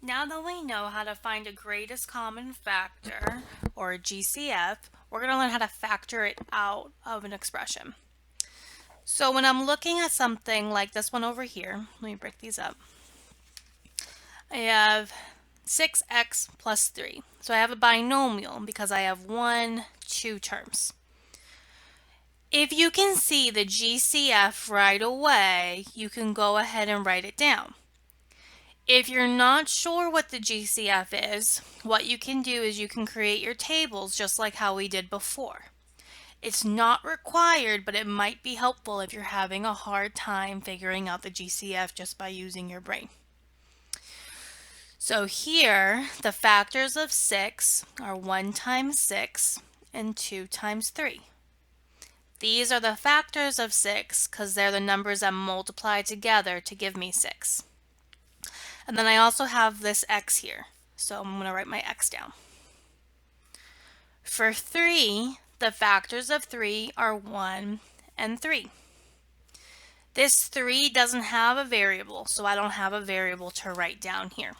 Now that we know how to find a greatest common factor, or a GCF, we're going to learn how to factor it out of an expression. So when I'm looking at something like this one over here, let me break these up. I have 6x plus 3. So I have a binomial because I have 2 terms. If you can see the GCF right away, you can go ahead and write it down. If you're not sure what the GCF is, what you can do is you can create your tables just like how we did before. It's not required, but it might be helpful if you're having a hard time figuring out the GCF just by using your brain. So here, the factors of 6 are 1 times 6 and 2 times 3. These are the factors of 6 because they're the numbers that multiply together to give me 6. And then I also have this x here, so I'm going to write my x down. For 3, the factors of 3 are 1 and 3. This 3 doesn't have a variable, so I don't have a variable to write down here.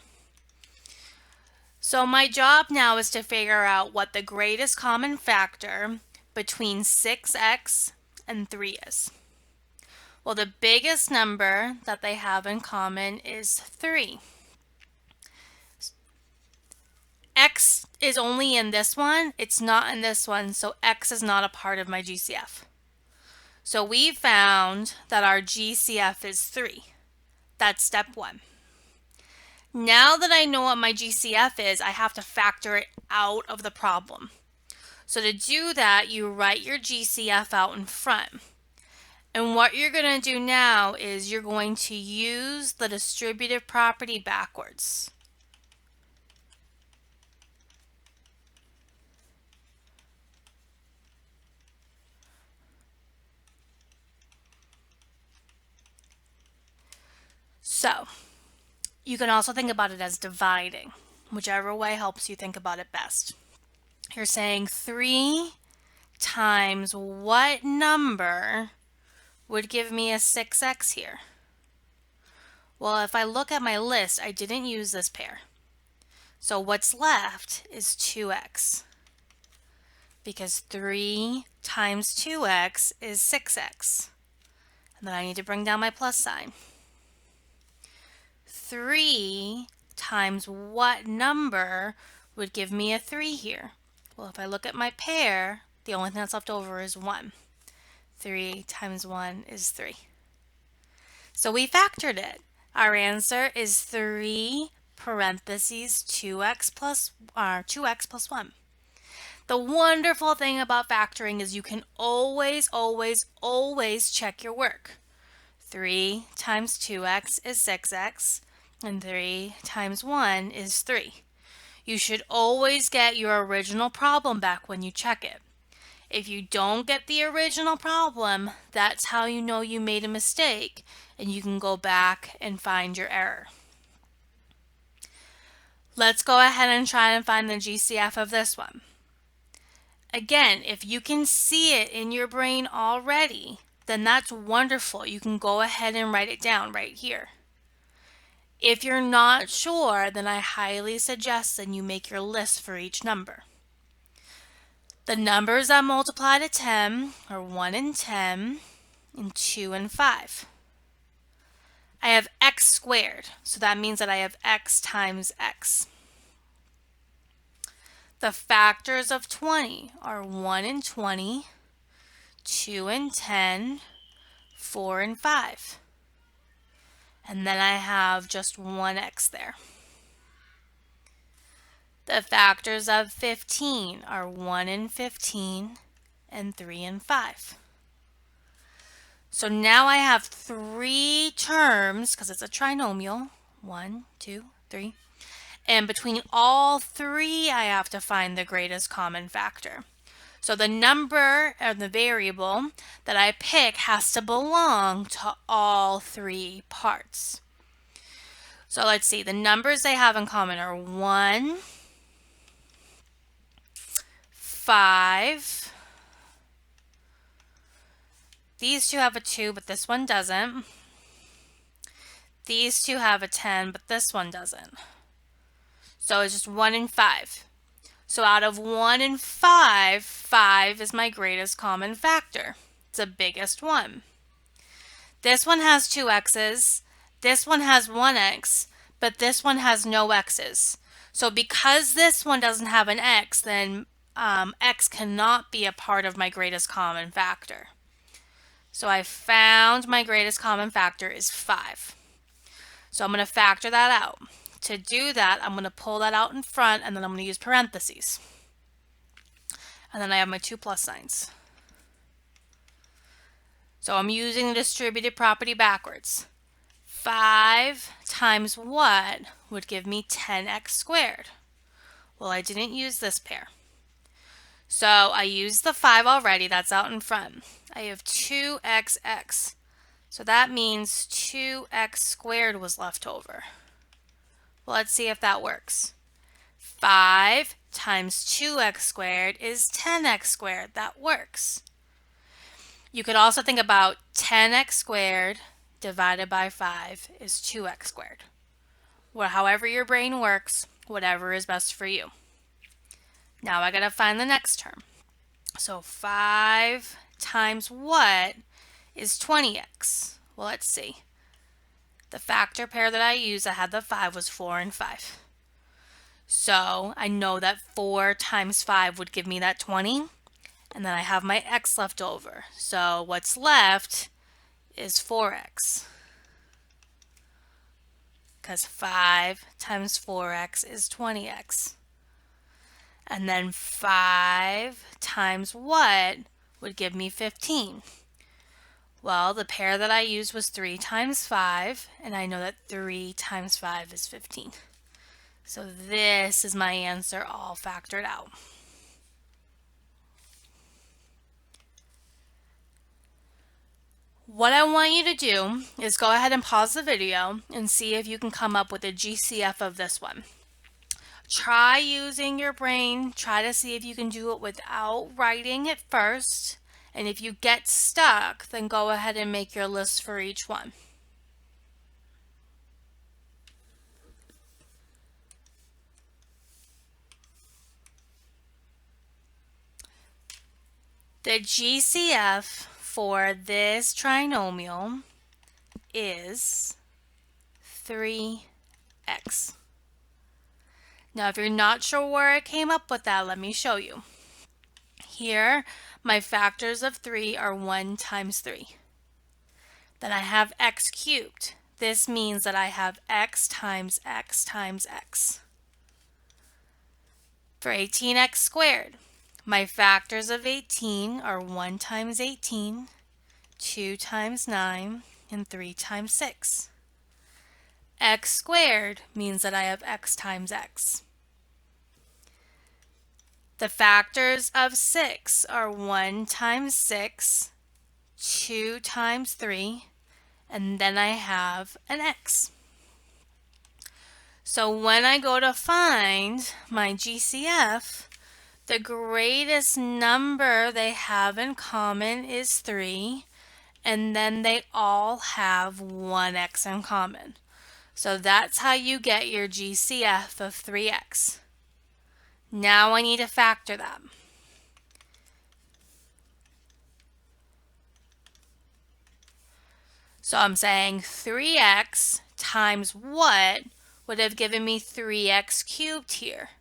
So my job now is to figure out what the greatest common factor between 6x and 3 is. Well, the biggest number that they have in common is 3. X is only in this one, it's not in this one, so x is not a part of my GCF. So we found that our GCF is 3. That's step 1. Now that I know what my GCF is, I have to factor it out of the problem. So to do that, you write your GCF out in front. And what you're going to do now is you're going to use the distributive property backwards. So you can also think about it as dividing, whichever way helps you think about it best. You're saying 3 times what number would give me a 6x here? Well, if I look at my list, I didn't use this pair. So what's left is 2x. Because 3 times 2x is 6x. And then I need to bring down my plus sign. 3 times what number would give me a 3 here? Well, if I look at my pair, the only thing that's left over is 1. 3 times 1 is 3. So we factored it. Our answer is 3 parentheses 2x plus 1. The wonderful thing about factoring is you can always, always, always check your work. 3 times 2x is 6x, and 3 times 1 is 3. You should always get your original problem back when you check it. If you don't get the original problem, that's how you know you made a mistake, and you can go back and find your error. Let's go ahead and try and find the GCF of this one. Again, if you can see it in your brain already, then that's wonderful. You can go ahead and write it down right here. If you're not sure, then I highly suggest that you make your list for each number. The numbers that multiply to 10 are 1 and 10 and 2 and 5. I have x squared, so that means that I have x times x. The factors of 20 are 1 and 20, 2 and 10, 4 and 5. And then I have just 1x there. The factors of 15 are 1 and 15 and 3 and 5. So now I have 3 terms, because it's a trinomial, 1, 2, 3. And between all 3, I have to find the greatest common factor. So the number or the variable that I pick has to belong to all 3 parts. So let's see, the numbers they have in common are 1, 5. These two have a 2, but this one doesn't. These two have a 10, but this one doesn't. So it's just 1 and 5. So out of 1 and 5, 5 is my greatest common factor. It's the biggest one. This one has 2 x's, this one has 1 x, but this one has no x's. So because this one doesn't have an x, then x cannot be a part of my greatest common factor. So I found my greatest common factor is 5. So I'm going to factor that out. To do that, I'm going to pull that out in front, and then I'm going to use parentheses. And then I have my 2 plus signs. So I'm using the distributed property backwards. 5 times what would give me 10x squared? Well, I didn't use this pair. So I used the 5 already, that's out in front. I have 2xx. So that means 2x squared was left over. Well, let's see if that works. 5 times 2x squared is 10x squared. That works. You could also think about 10x squared divided by 5 is 2x squared. Well, however your brain works, whatever is best for you. Now I gotta find the next term. So 5 times what is 20x? Well, let's see. The factor pair that I used that had the 5 was 4 and 5. So I know that 4 times 5 would give me that 20. And then I have my x left over. So what's left is 4x. Because 5 times 4x is 20x. And then 5 times what would give me 15? Well, the pair that I used was 3 times 5, and I know that 3 times 5 is 15. So this is my answer all factored out. What I want you to do is go ahead and pause the video and see if you can come up with a GCF of this one. Try using your brain, try to see if you can do it without writing it first, and if you get stuck, then go ahead and make your list for each one. The GCF for this trinomial is 3x. Now, if you're not sure where I came up with that, let me show you. Here, my factors of 3 are 1 times 3. Then I have x cubed. This means that I have x times x times x. For 18x squared, my factors of 18 are 1 times 18, 2 times 9, and 3 times 6. X squared means that I have x times x. The factors of 6 are 1 times 6, 2 times 3, and then I have an x. So when I go to find my GCF, the greatest number they have in common is 3, and then they all have 1x in common. So that's how you get your GCF of 3x. Now I need to factor that. So I'm saying 3x times what would have given me 3x cubed here?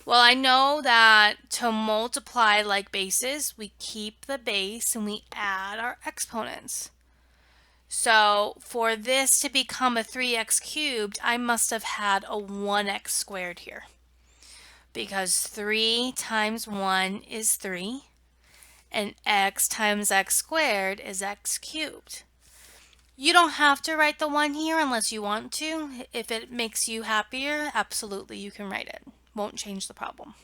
Well, I know that to multiply like bases, we keep the base and we add our exponents. So for this to become a 3x cubed, I must have had a 1x squared here. Because 3 times 1 is 3, and x times x squared is x cubed. You don't have to write the 1 here unless you want to. If it makes you happier, absolutely you can write it. Won't change the problem.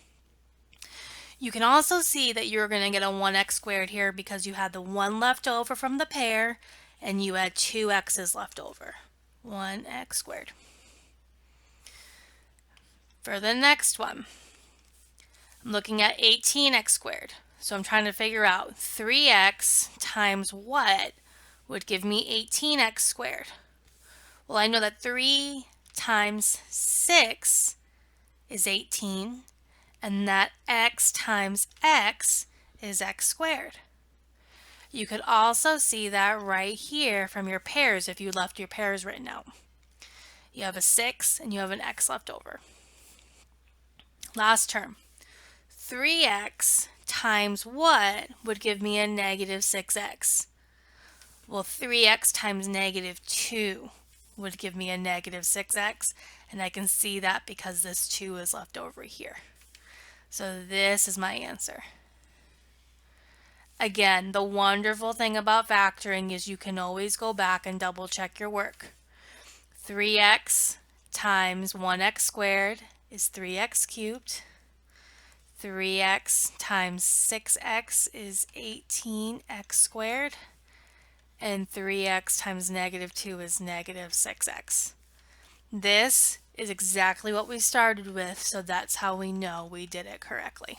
You can also see that you're going to get a 1x squared here because you had the 1 left over from the pair and you had 2 x's left over. 1x squared. For the next one, I'm looking at 18x squared. So I'm trying to figure out 3x times what would give me 18x squared. Well, I know that 3 times 6 is 18, and that x times x is x squared. You could also see that right here from your pairs if you left your pairs written out. You have a 6 and you have an x left over. Last term. 3x times what would give me a negative 6x? Well, 3x times negative 2 would give me a negative 6x, and I can see that because this 2 is left over here. So this is my answer. Again, the wonderful thing about factoring is you can always go back and double check your work. 3x times 1x squared is 3x cubed. 3x times 6x is 18x squared. And 3x times negative 2 is negative 6x. This is exactly what we started with, so that's how we know we did it correctly.